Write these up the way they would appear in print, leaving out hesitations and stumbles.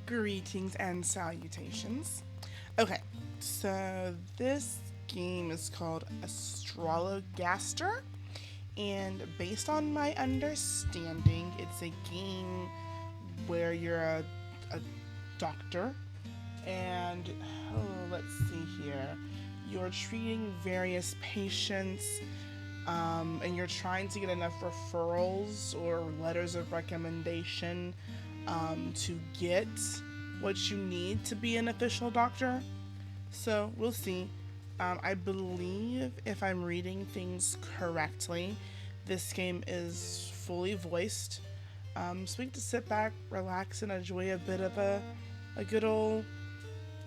Greetings and salutations. Okay, so this game is called Astrologaster, and based on my understanding, it's a game where you're a doctor, and let's see here. You're treating various patients, and you're trying to get enough referrals or letters of recommendation to get what you need to be an official doctor. So we'll see. I believe, if I'm reading things correctly, this game is fully voiced. So we get to sit back, relax, and enjoy a bit of a good old,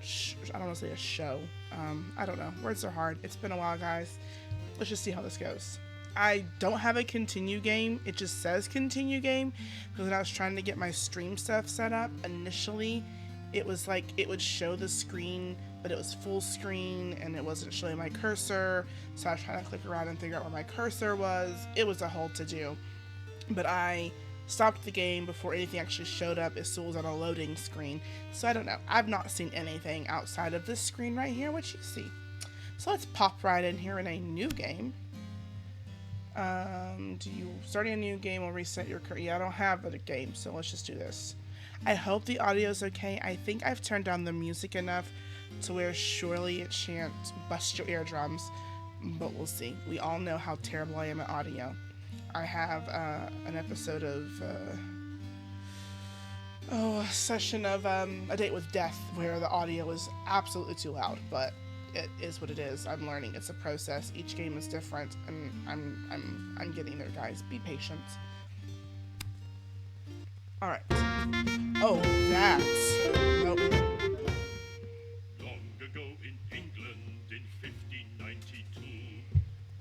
I don't want to say a show. I don't know. Words are hard. It's been a while, guys. Let's just see how this goes. I don't have a continue game. It just says continue game because when I was trying to get my stream stuff set up initially, it was like it would show the screen, but it was full screen and it wasn't showing my cursor. So I was trying to click around and figure out where my cursor was. It was a whole to-do. But I stopped the game before anything actually showed up. It still was on a loading screen. So I don't know. I've not seen anything outside of this screen right here, which you see. So let's pop right in here in a new game. Starting a new game will reset your career? Yeah, I don't have a game, so let's just do this. I hope the audio is okay. I think I've turned down the music enough to where surely it shan't bust your eardrums, but we'll see. We all know how terrible I am at audio. I have an episode of a session of A Date with Death where the audio was absolutely too loud, but it is what it is. I'm learning. It's a process. Each game is different, and I'm getting there, guys. Be patient. All right. Oh, that's nope. Long ago in England in 1592,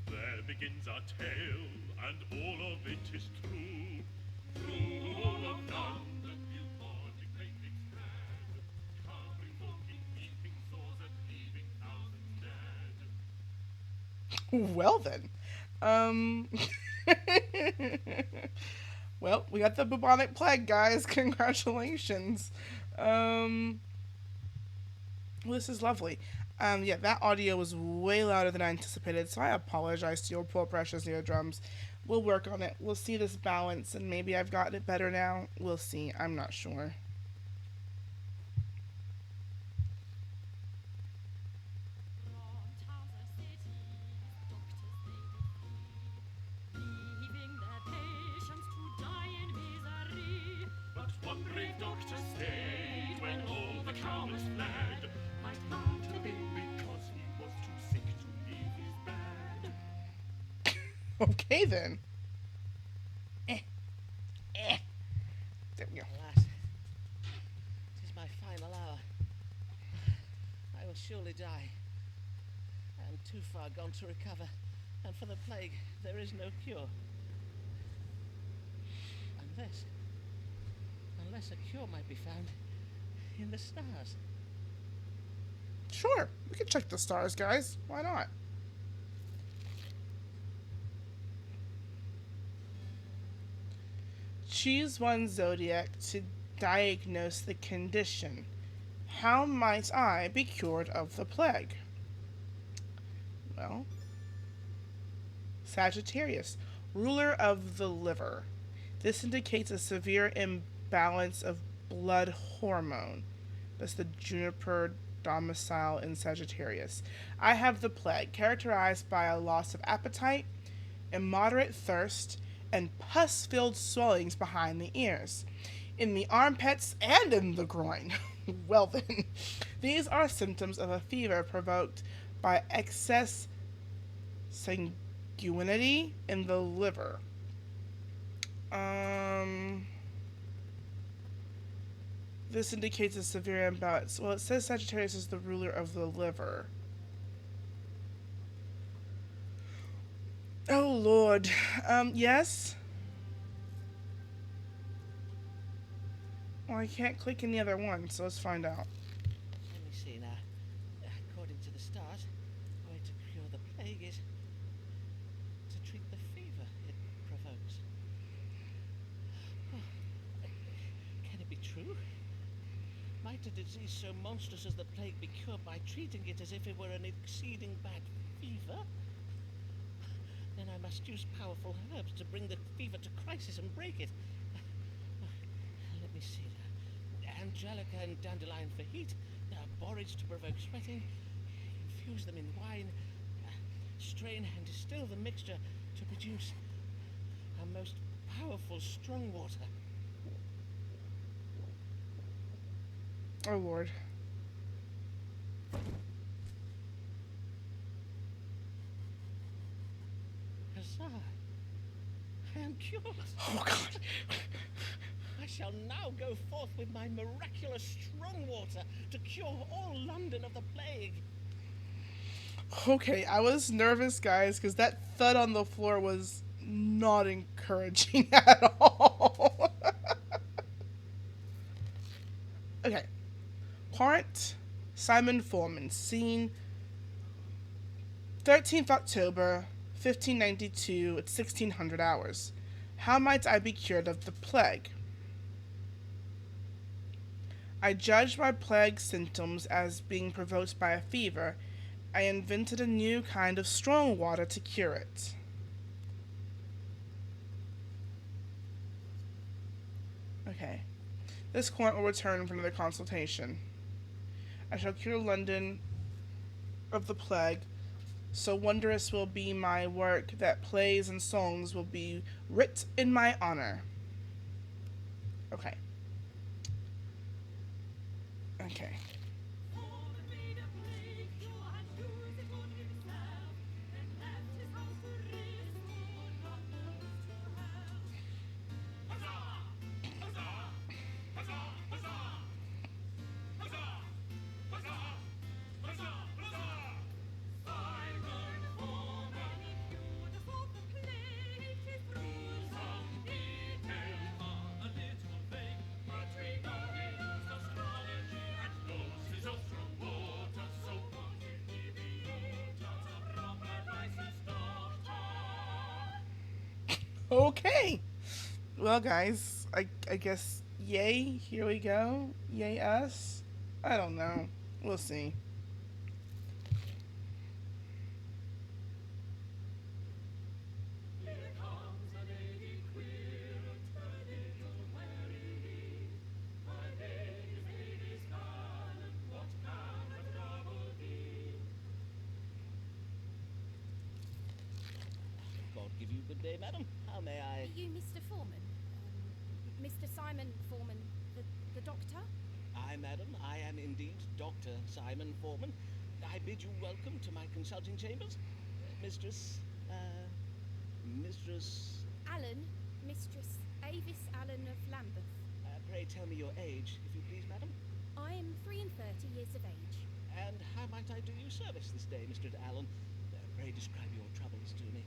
there begins our tale, and all of it is true. Through all of London, billboarding paving spread, covering walking, weeping sores, and leaving thousands dead. Well then, well, we got the bubonic plague, guys. Congratulations. Well, this is lovely. Yeah, that audio was way louder than I anticipated, so I apologize to your poor precious eardrums. We'll work on it. We'll see this balance, and maybe I've gotten it better now. We'll see. I'm not sure. But one brave doctor stayed when all the cowers fled. Might not have been because he was too sick to leave his bed. Okay, then. There we go. Alas, it is my final hour. I will surely die. I am too far gone to recover, and for the plague there is no cure. Unless a cure might be found in the stars. Sure, we can check the stars, guys. Why not? Choose one zodiac to diagnose the condition. How might I be cured of the plague? Well, Sagittarius, ruler of the liver. This indicates a severe imbalance of blood hormone. That's the juniper domicile in Sagittarius. I have the plague, characterized by a loss of appetite, immoderate thirst, and pus-filled swellings behind the ears, in the armpits, and in the groin. Well then, these are symptoms of a fever provoked by excess sanguinity in the liver. This indicates a severe imbalance. Well, it says Sagittarius is the ruler of the liver. Oh, Lord. Yes? Well, I can't click any other one, so let's find out. Let me see now. According to the stars, the way to cure the plague is to treat the fever it provokes. Oh, can it be true? might a disease so monstrous as the plague be cured by treating it as if it were an exceeding bad fever? Then I must use powerful herbs to bring the fever to crisis and break it. Let me see. Angelica and dandelion for heat, borage to provoke sweating, infuse them in wine, strain and distill the mixture to produce a most powerful strong water. Oh, Lord. Huzzah! I am cured. Oh, God. I shall now go forth with my miraculous strong water to cure all London of the plague. Okay, I was nervous, guys, because that thud on the floor was not encouraging at all. Okay. Part, Simon Foreman, scene 13th October, 1592 at 1600 hours. How might I be cured of the plague? I judged my plague symptoms as being provoked by a fever. I invented a new kind of strong water to cure it. Okay. This client will return for another consultation. I shall cure London of the plague. So wondrous will be my work that plays and songs will be writ in my honor. Okay. Okay. Okay. Well, guys, I guess yay, here we go. Yay us. I don't know. We'll see. God give you good day, madam. How may I... Are you Mr. Foreman? Mr. Simon Foreman, the doctor? Aye, madam, I am indeed Dr. Simon Foreman. I bid you welcome to my consulting chambers. Mistress... Mistress... Allen, Mistress Avis Allen of Lambeth. pray tell me your age, if you please, madam. I am 33 years of age. And how might I do you service this day, Mr. Allen? Pray describe your troubles to me.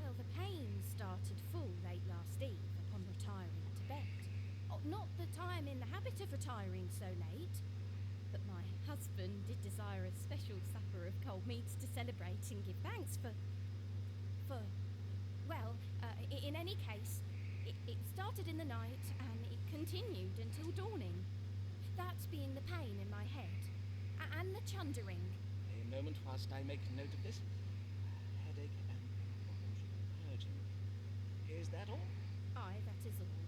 Well, the pain started full late last eve upon retiring to bed. Oh, not that I am in the habit of retiring so late, but my husband did desire a special supper of cold meats to celebrate and give thanks for well, in any case, it started in the night and it continued until dawning. That being the pain in my head and the chundering. A moment whilst I make note of this. Headache and purging. Is that all? Aye, that is all.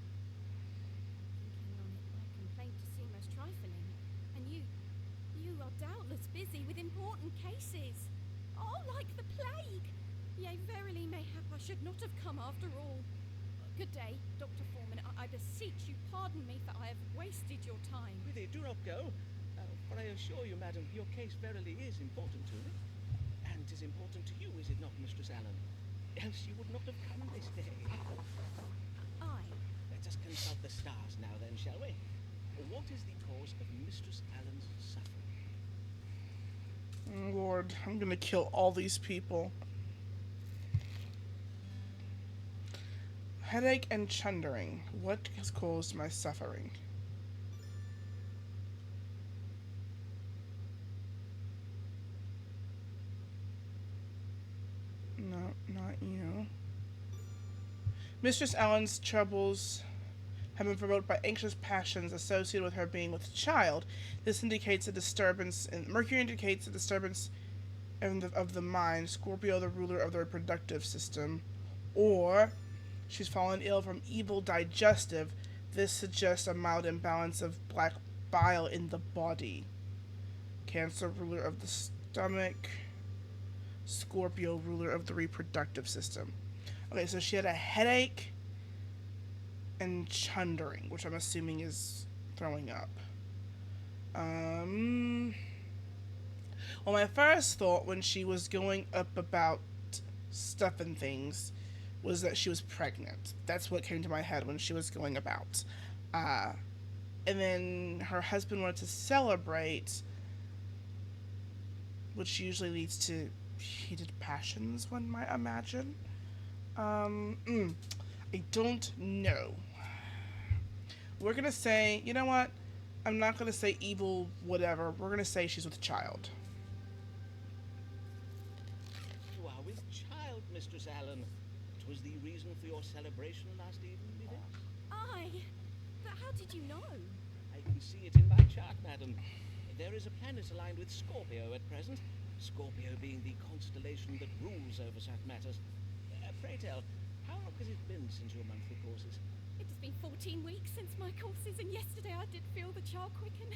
Thinking on it, my complaint to seem most trifling, and you are doubtless busy with important cases. Oh, like the plague! Yea, verily, mayhap I should not have come after all. Good day, Dr. Foreman. I beseech you, pardon me for I have wasted your time. Really, do not go. For I assure you, madam, your case verily is important to me. And 'tis important to you, is it not, Mistress Allen? Else you would not have come this day. Aye. Let us consult the stars now then, shall we? What is the cause of Mistress Allen's suffering? Oh, Lord, I'm gonna kill all these people. Headache and chundering. What has caused my suffering? No, not you. Mistress Allen's troubles have been provoked by anxious passions associated with her being with child. This indicates a disturbance, and Mercury indicates a disturbance of the mind, Scorpio the ruler of the reproductive system, or she's fallen ill from evil digestive. This suggests a mild imbalance of black bile in the body. Cancer ruler of the stomach, Scorpio ruler of the reproductive system. Okay, so she had a headache and chundering, which I'm assuming is throwing up. Well, my first thought when she was going up about stuff and things was that she was pregnant. That's what came to my head when she was going about. And then her husband wanted to celebrate, which usually leads to heated passions, one might imagine. I don't know. We're gonna say, you know what? I'm not gonna say evil, whatever. We're gonna say she's with child. You are with child, Mistress Allen. 'Twas the reason for your celebration last evening, methinks. But how did you know? I can see it in my chart, madam. There is a planet aligned with Scorpio at present, Scorpio being the constellation that rules over such matters. Pray tell, how long has it been since your monthly courses? It has been 14 weeks since my courses, and yesterday I did feel the child quicken.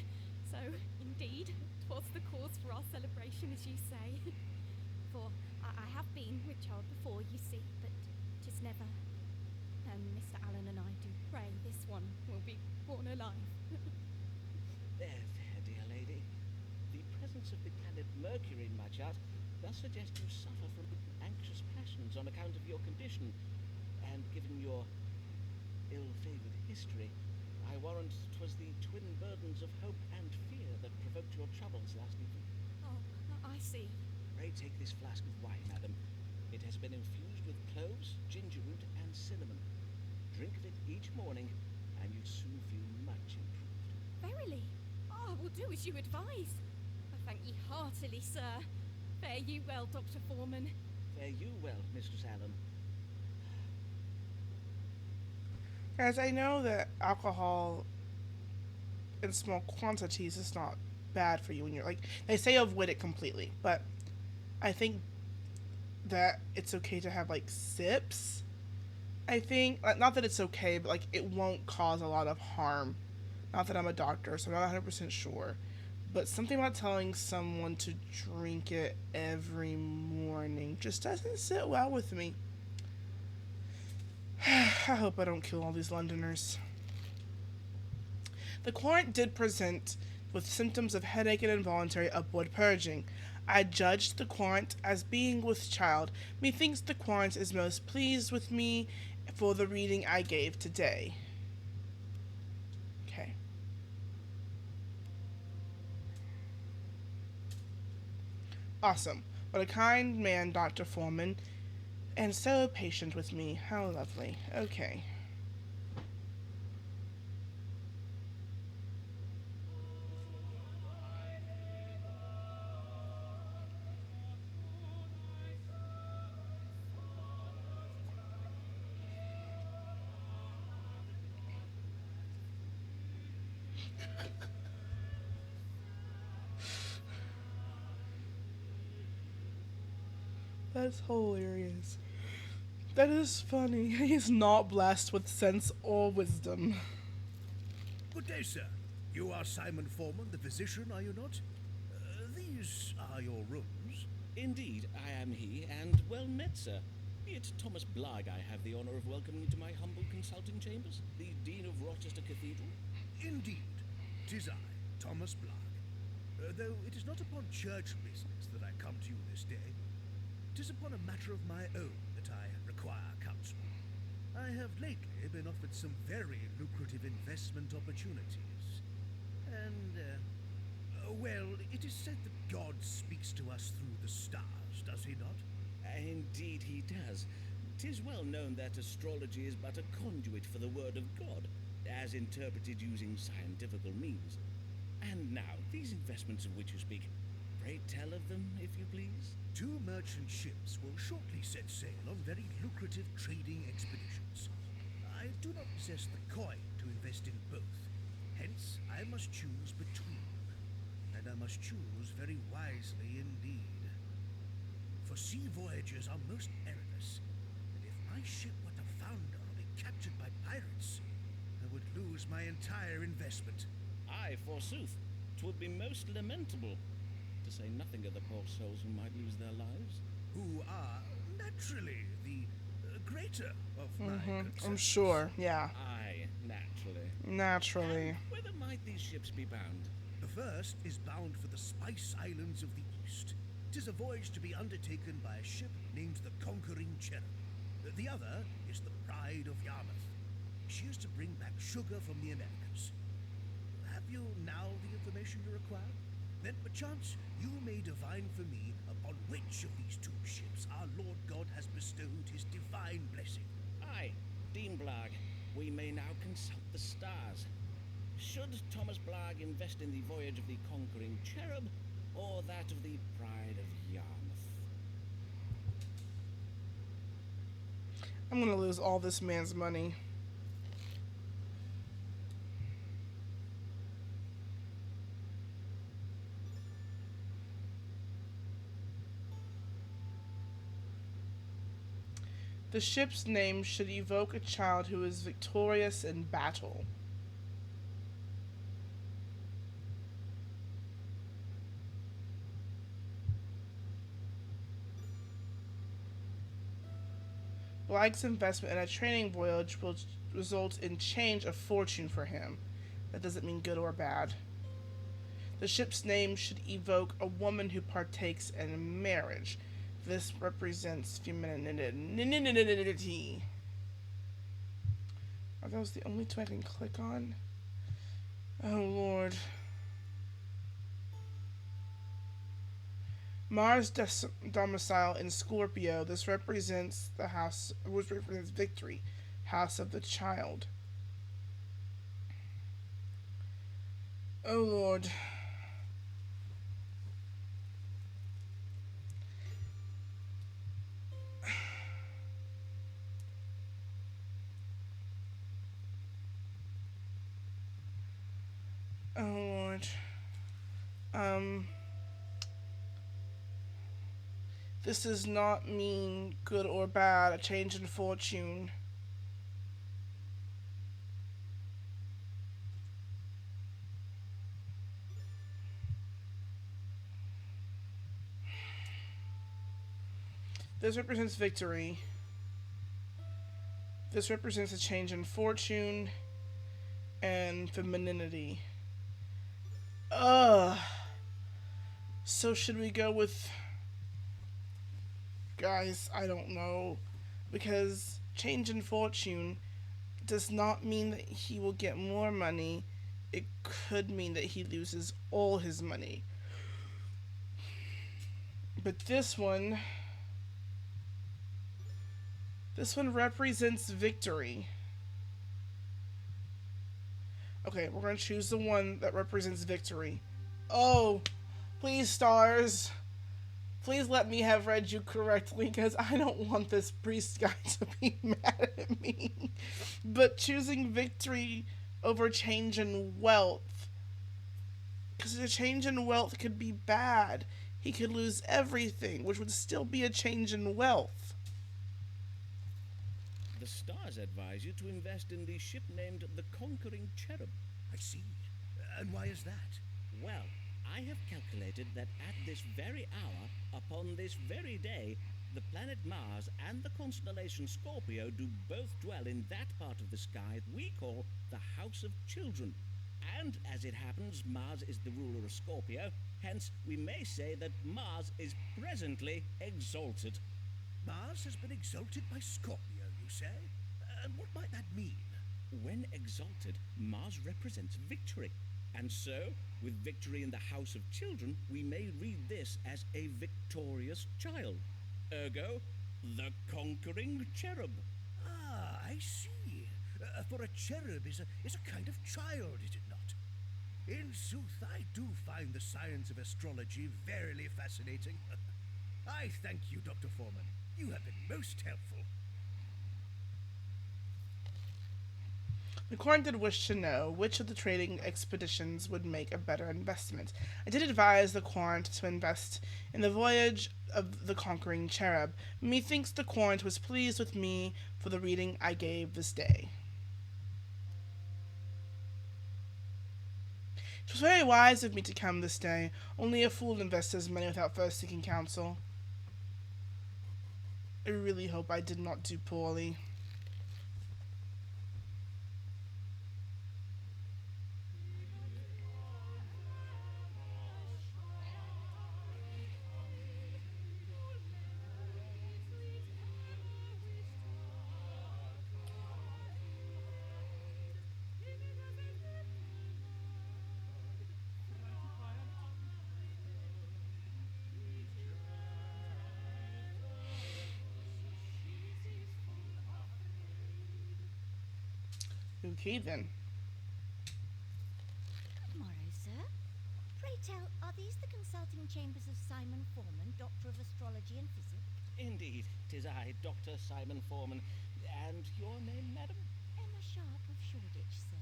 So, indeed, 'twas the cause for our celebration, as you say. For I have been with child before, you see, but 'tis never. And Mr. Allen and I do pray this one will be born alive. There, dear lady. The presence of the planet Mercury in my chart does suggest you suffer from anxious passions on account of your condition, and given your ill-favored history, I warrant 'twas the twin burdens of hope and fear that provoked your troubles last evening. Oh, I see. Pray take this flask of wine, madam. It has been infused with cloves, ginger root, and cinnamon. Drink of it each morning, and you'll soon feel much improved. Verily, I will do as you advise. I thank ye heartily, sir. Fare you well, Dr. Foreman. Fare you well, Mistress Allen. Guys, I know that alcohol in small quantities is not bad for you when you're like, they say avoid it completely, but I think that it's okay to have like sips. I think, not that it's okay, but like it won't cause a lot of harm. Not that I'm a doctor, so I'm not 100% sure. But something about telling someone to drink it every morning just doesn't sit well with me. I hope I don't kill all these Londoners. The client did present with symptoms of headache and involuntary upward purging. I judged the client as being with child. Methinks the client is most pleased with me for the reading I gave today. Okay. Awesome. What a kind man, Dr. Foreman. And so patient with me. How lovely. Okay. That's hilarious. That is funny. He's not blessed with sense or wisdom. Good day, sir. You are Simon Foreman, the physician, are you not? These are your rooms. Indeed, I am he, and well met, sir. Be it Thomas Blagg I have the honour of welcoming to my humble consulting chambers, the Dean of Rochester Cathedral. Indeed, 'tis I, Thomas Blagg. Though it is not upon church business that I come to you this day. 'Tis upon a matter of my own that I require counsel. I have lately been offered some very lucrative investment opportunities. And, well, it is said that God speaks to us through the stars, does he not? Indeed he does. 'Tis well known that astrology is but a conduit for the word of God, as interpreted using scientifical means. And now, these investments of which you speak, pray tell of them, if you please. 2 merchant ships will shortly set sail on very lucrative trading expeditions. I do not possess the coin to invest in both. Hence, I must choose between. And I must choose very wisely indeed. For sea voyages are most perilous, and if my ship were to founder or be captured by pirates, I would lose my entire investment. Aye, forsooth, 'twould be most lamentable, to say nothing of the poor souls who might lose their lives. Who are, naturally, the greater of my I'm concerns. sure, yeah. Aye, naturally. Naturally. And whither might these ships be bound? The first is bound for the Spice Islands of the East. 'Tis a voyage to be undertaken by a ship named the Conquering Cherub. The other is the Pride of Yarmouth. She is to bring back sugar from the Americas. Have you now the information you require? Then perchance you may divine for me upon which of these two ships our Lord God has bestowed his divine blessing. Aye, Dean Blag, we may now consult the stars. Should Thomas Blag invest in the voyage of the Conquering Cherub, or that of the Pride of Yarmouth? I'm gonna lose all this man's money. The ship's name should evoke a child who is victorious in battle. Black's investment in a training voyage will result in change of fortune for him. That doesn't mean good or bad. The ship's name should evoke a woman who partakes in marriage. This represents femininity. Are those the only two I can click on? Oh, Lord. Mars domicile in Scorpio. This represents the house, which represents victory, house of the child. Oh, Lord. Oh, Lord. This does not mean good or bad, a change in fortune. This represents victory. This represents a change in fortune and femininity. So should we go with... Guys, I don't know. Because change in fortune does not mean that he will get more money. It could mean that he loses all his money. But this one represents victory. Okay, we're going to choose the one that represents victory. Oh, please, stars. Please let me have read you correctly, because I don't want this priest guy to be mad at me. But choosing victory over change in wealth. Because a change in wealth could be bad. He could lose everything, which would still be a change in wealth. The stars advise you to invest in the ship named the Conquering Cherub. I see. And why is that? Well, I have calculated that at this very hour, upon this very day, the planet Mars and the constellation Scorpio do both dwell in that part of the sky we call the House of Children. And as it happens, Mars is the ruler of Scorpio, hence we may say that Mars is presently exalted. Mars has been exalted by Scorpio, you say? And what might that mean? When exalted, Mars represents victory. And so, with victory in the House of Children, we may read this as a victorious child. Ergo, the Conquering Cherub. Ah, I see. For a cherub is a kind of child, is it not? In sooth, I do find the science of astrology verily fascinating. I thank you, Dr. Foreman. You have been most helpful. The Corn did wish to know which of the trading expeditions would make a better investment. I did advise the Corn to invest in the voyage of the conquering cherub. Methinks the Corn was pleased with me for the reading I gave this day. It was very wise of me to come this day. Only a fool invests his money without first seeking counsel. I really hope I did not do poorly. Okay then. Good morrow, sir. Pray tell, are these the consulting chambers of Simon Foreman, Doctor of Astrology and Physic? Indeed, 'tis I, Dr. Simon Foreman. And your name, madam? Emma Sharp of Shoreditch, sir.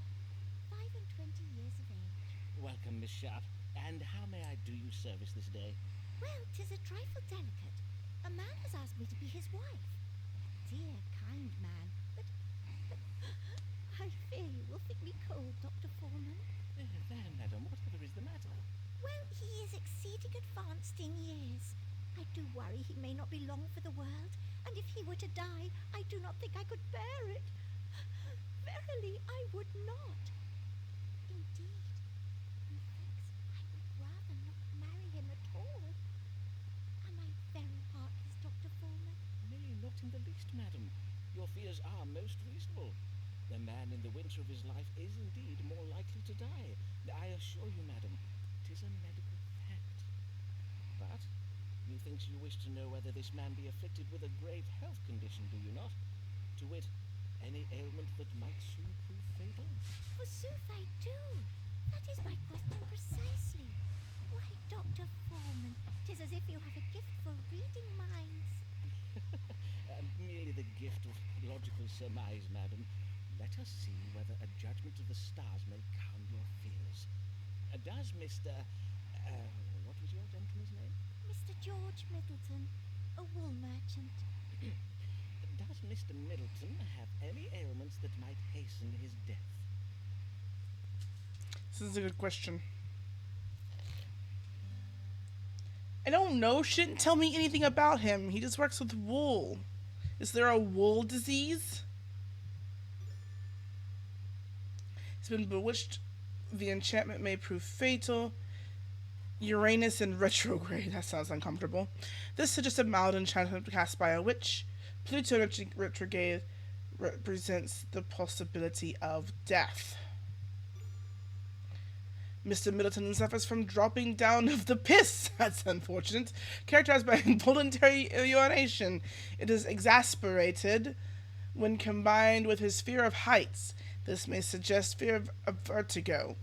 25 years of age. Welcome, Miss Sharp. And how may I do you service this day? Well, 'tis a trifle delicate. A man has asked me to be his wife. Dear, kind man, but I fear you will think me cold, Dr. Foreman. There, madam, whatever is the matter? Well, he is exceeding advanced in years. I do worry he may not be long for the world, and if he were to die, I do not think I could bear it. Verily, I would not. Indeed, methinks I would rather not marry him at all. Am I very heartless, Dr. Foreman? Nay, not in the least, madam. Your fears are most reasonable. The man in the winter of his life is indeed more likely to die. I assure you, madam, 'tis a medical fact. But methinks you wish to know whether this man be afflicted with a grave health condition, do you not? To wit, any ailment that might soon prove fatal? Forsooth I do. That is my question precisely. Why, Dr. Foreman, 'tis as if you have a gift for reading minds. Merely the gift of logical surmise, madam. Let us see whether a judgment of the stars may calm your fears. Does Mr. What was your gentleman's name? Mr. George Middleton, a wool merchant. Does Mr. Middleton have any ailments that might hasten his death? This is a good question. I don't know. She didn't tell me anything about him. He just works with wool. Is there a wool disease? He's been bewitched. The enchantment may prove fatal. Uranus in retrograde. That sounds uncomfortable. This suggests a mild enchantment cast by a witch. Pluto in retrograde represents the possibility of death. Mr. Middleton suffers from dropping down of the piss. That's unfortunate. Characterized by involuntary urination. It is exasperated when combined with his fear of heights. This may suggest fear of vertigo.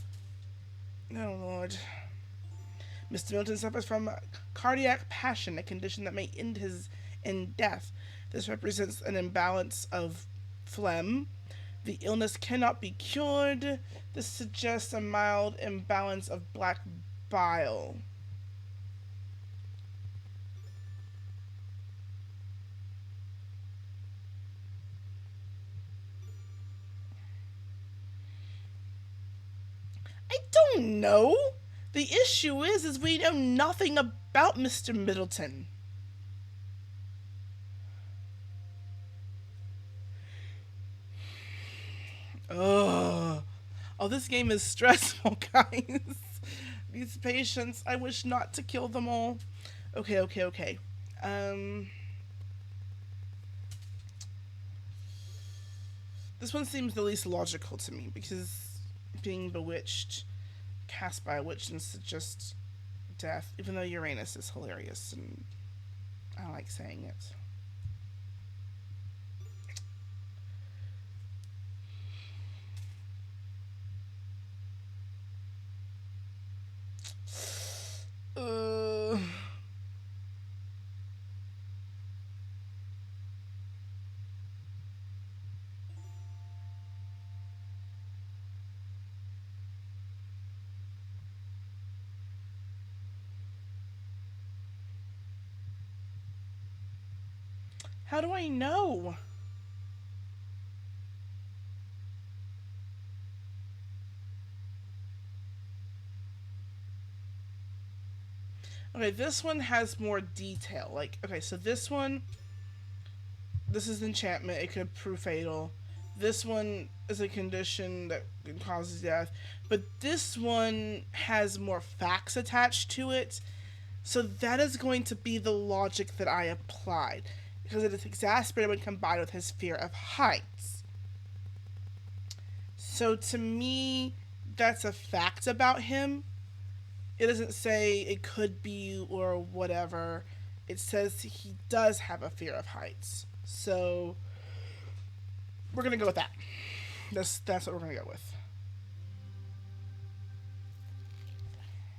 Oh, Lord. Mr. Middleton suffers from cardiac passion, a condition that may end in death. This represents an imbalance of phlegm. The illness cannot be cured. This suggests a mild imbalance of black bile. I don't know. The issue is we know nothing about Mr. Middleton. Ugh. Oh, this game is stressful, guys. These patients, I wish not to kill them all. Okay. This one seems the least logical to me because being bewitched, cast by a witch, and suggest death, even though Uranus is hilarious and I like saying it. How do I know? Okay, this one has more detail. Like, okay, so this is enchantment. It could prove fatal. This one is a condition that causes death. But this one has more facts attached to it. So that is going to be the logic that I applied. Because it is exasperated when combined with his fear of heights. So to me, that's a fact about him. It doesn't say it could be or whatever. It says he does have a fear of heights. So we're gonna go with that. That's what we're gonna go with.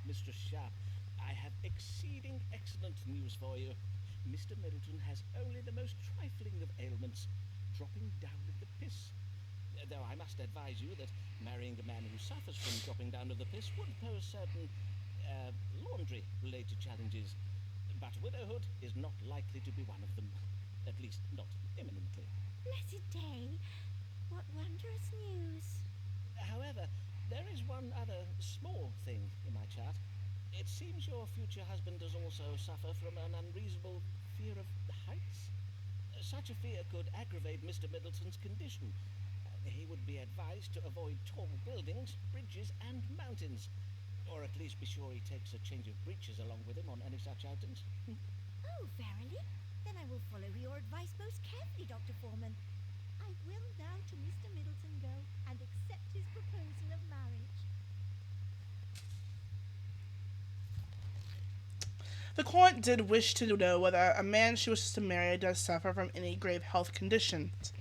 Mr. Sharp, I have exceeding excellent news for you. Mr. Middleton has only the most trifling of ailments, dropping down of the piss. Though I must advise you that marrying a man who suffers from dropping down of the piss would pose certain laundry-related challenges. But widowhood is not likely to be one of them. At least, not imminently. Blessed day. What wondrous news. However, there is one other small thing in my chart. It seems your future husband does also suffer from an unreasonable fear of heights. Such a fear could aggravate Mr. Middleton's condition. He would be advised to avoid tall buildings, bridges, and mountains. Or at least be sure he takes a change of breeches along with him on any such outings. Oh, verily? Then I will follow your advice most carefully, Dr. Foreman. I will now to Mr. Middleton go and accept his proposal of marriage. The court did wish to know whether a man she wishes to marry does suffer from any grave health conditions,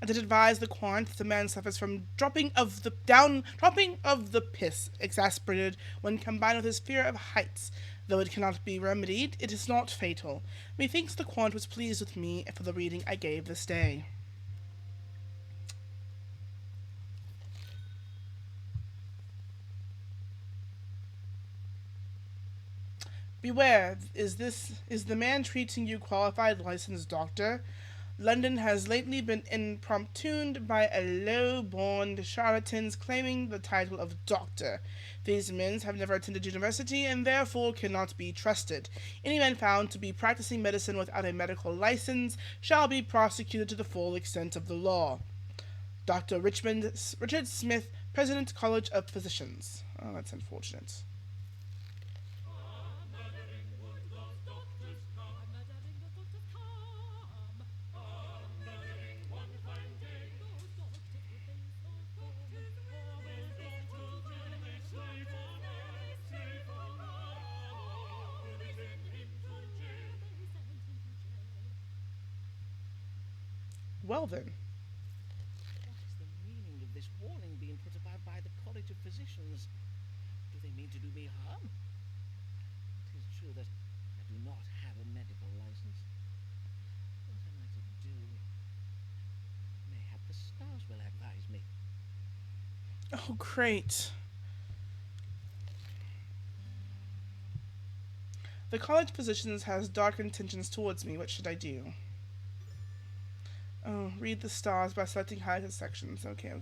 and did advise the court that the man suffers from dropping of the piss, exasperated when combined with his fear of heights. Though it cannot be remedied, it is not fatal. Methinks the court was pleased with me for the reading I gave this day. Beware, is the man treating you qualified licensed doctor? London has lately been importuned by a low-born charlatans claiming the title of doctor. These men have never attended university and therefore cannot be trusted. Any man found to be practicing medicine without a medical license shall be prosecuted to the full extent of the law. Dr. Richard Smith, President, College of Physicians. Oh, that's unfortunate. Well then. What is the meaning of this warning being put about by the College of Physicians? Do they mean to do me harm? It is true that I do not have a medical license. What am I to do? Mayhap the stars will advise me. Oh, great. The college physicians has dark intentions towards me. What should I do? Oh, read the stars by selecting highlighted sections. Okay.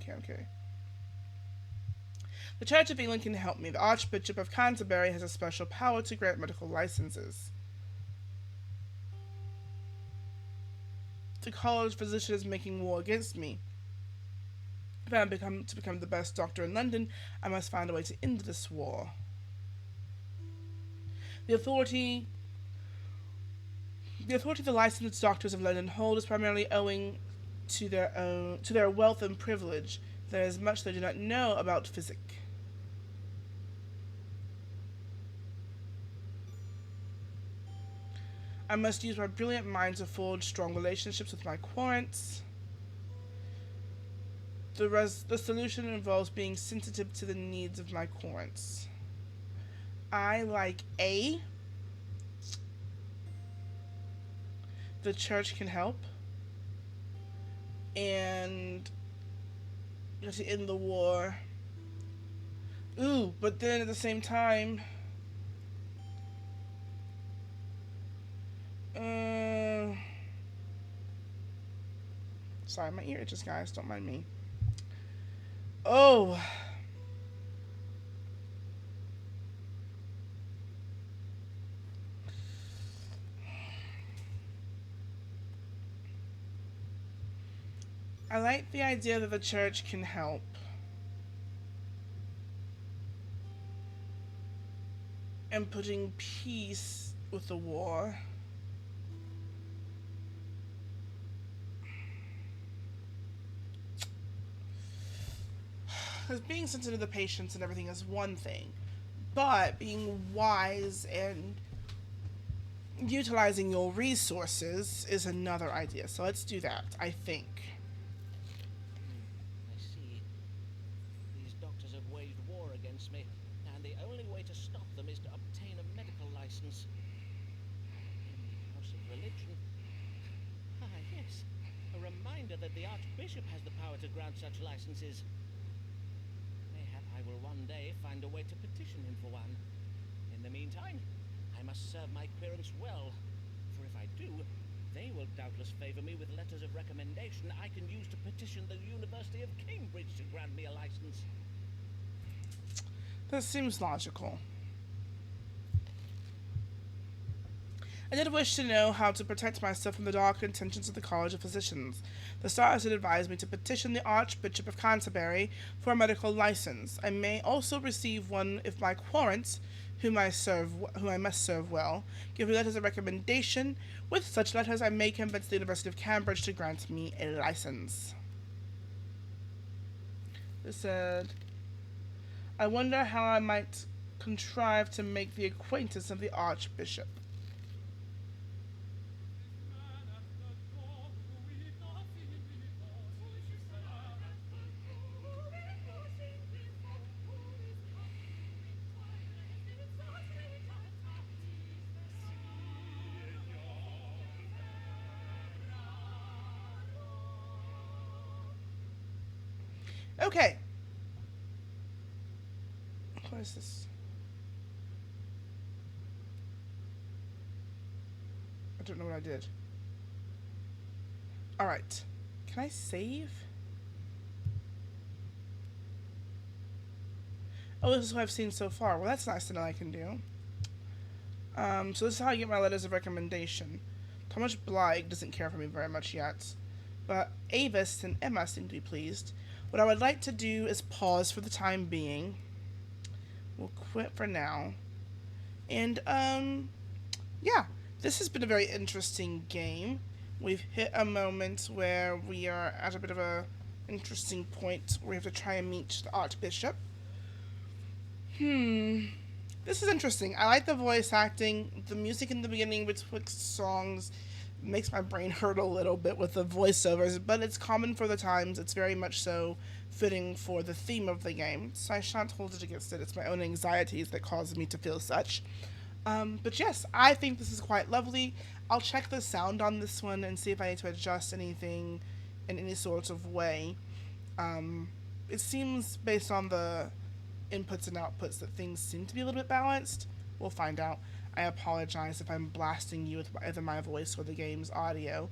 The Church of England can help me. The Archbishop of Canterbury has a special power to grant medical licenses. The college physician is making war against me. If I am to become the best doctor in London, I must find a way to end this war. The authority the licensed doctors of London hold is primarily owing to their wealth and privilege. There is much they do not know about physic. I must use my brilliant mind to forge strong relationships with my quorants. The solution involves being sensitive to the needs of my quorants. I like A. The church can help. And to end the war. Ooh, but then at the same time, Sorry, my ear itches, guys. Don't mind me. Oh. I like the idea that the church can help. And putting peace with the war. Because being sensitive to the patients and everything is one thing, but being wise and utilizing your resources is another idea. So let's do that, I think. I see. These doctors have waged war against me, and the only way to stop them is to obtain a medical license. In the House of Religion. Ah, yes. A reminder that the Archbishop has the power to grant such licenses. Mayhap I will one day find a way to petition him for one. In the meantime, I must serve my querents well, for if I do, they will doubtless favor me with letters of recommendation I can use to petition the University of Cambridge to grant me a license. That seems logical. I did wish to know how to protect myself from the dark intentions of the College of Physicians. The stars had advised me to petition the Archbishop of Canterbury for a medical license. I may also receive one if my querents, whom I must serve well, give me letters of recommendation. With such letters, I may convince the University of Cambridge to grant me a license. It said, I wonder how I might contrive to make the acquaintance of the Archbishop. Okay. What is this? I don't know what I did. Alright. Can I save? Oh, this is what I've seen so far. Well, that's nice to know I can do. So this is how I get my letters of recommendation. Thomas Blythe doesn't care for me very much yet. But Avis and Emma seem to be pleased. What I would like to do is pause for the time being. We'll quit for now. And, yeah. This has been a very interesting game. We've hit a moment where we are at a bit of a interesting point where we have to try and meet the Archbishop. This is interesting. I like the voice acting. The music in the beginning betwixt songs makes my brain hurt a little bit with the voiceovers, but it's common for the times. It's very much so fitting for the theme of the game, so I shan't hold it against it. It's my own anxieties that cause me to feel such. But yes, I think this is quite lovely. I'll check the sound on this one and see if I need to adjust anything in any sort of way. It seems, based on the inputs and outputs, that things seem to be a little bit balanced. We'll find out. I apologize if I'm blasting you with either my voice or the game's audio.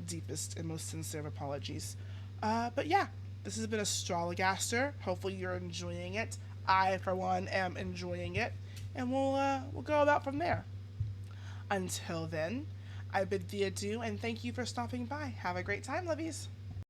Deepest and most sincere apologies. But yeah, this has been Astrologaster. Hopefully you're enjoying it. I, for one, am enjoying it. And we'll go about from there. Until then, I bid thee adieu and thank you for stopping by. Have a great time, lovies.